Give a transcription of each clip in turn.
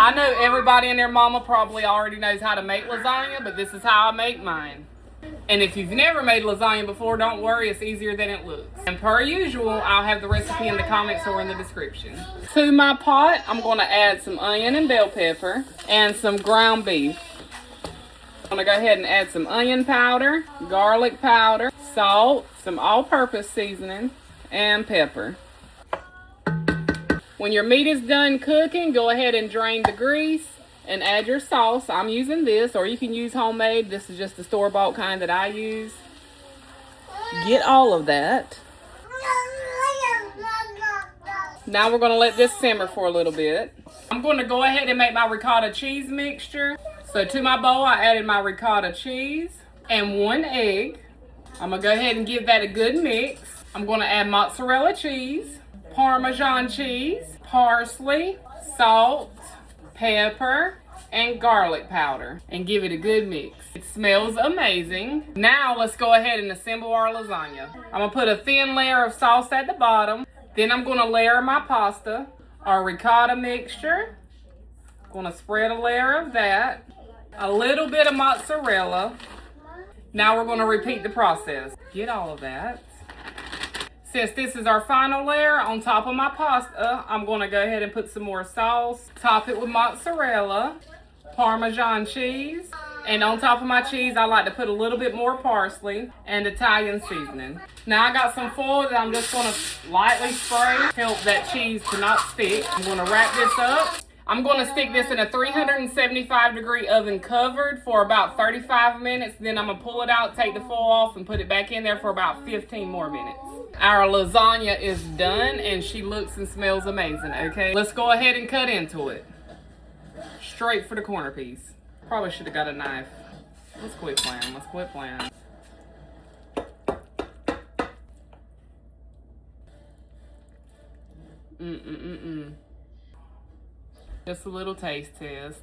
I know everybody and their mama probably already knows how to make lasagna, but this is how I make mine. And if you've never made lasagna before, don't worry, it's easier than it looks. And per usual, I'll have the recipe in the comments or in the description. To my pot, I'm going to add some onion and bell pepper and some ground beef. I'm going to go ahead and add some onion powder, garlic powder, salt, some all-purpose seasoning, and pepper. When your meat is done cooking, go ahead and drain the grease and add your sauce. I'm using this, or you can use homemade. This is just the store-bought kind that I use. Get all of that. Now we're going to let this simmer for a little bit. I'm going to go ahead and make my ricotta cheese mixture. So to my bowl, I added my ricotta cheese and 1 egg. I'm going to go ahead and give that a good mix. I'm going to add mozzarella cheese, Parmesan cheese, parsley, salt, pepper, and garlic powder, and give it a good mix. It smells amazing. Now let's go ahead and assemble our lasagna. I'm gonna put a thin layer of sauce at the bottom. Then I'm gonna layer my pasta, our ricotta mixture. Gonna spread a layer of that. A little bit of mozzarella. Now we're gonna repeat the process. Get all of that. Since this is our final layer on top of my pasta, I'm going to go ahead and put some more sauce. Top it with mozzarella, Parmesan cheese, and on top of my cheese, I like to put a little bit more parsley and Italian seasoning. Now I got some foil that I'm just going to lightly spray, help that cheese to not stick. I'm going to wrap this up. I'm going to stick this in a 375-degree oven covered for about 35 minutes. Then I'm going to pull it out, take the foil off, and put it back in there for about 15 more minutes. Our lasagna is done, and she looks and smells amazing, okay? Let's go ahead and cut into it. Straight for the corner piece. Probably should have got a knife. Let's quit playing. Let's quit playing. Just a little taste test.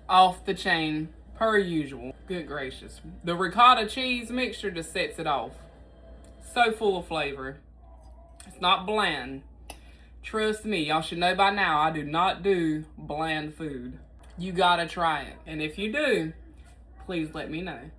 Off the chain, per usual. Good gracious. The ricotta cheese mixture just sets it off. So full of flavor. It's not bland. Trust me, y'all should know by now, I do not do bland food. You gotta try it. And if you do, please let me know.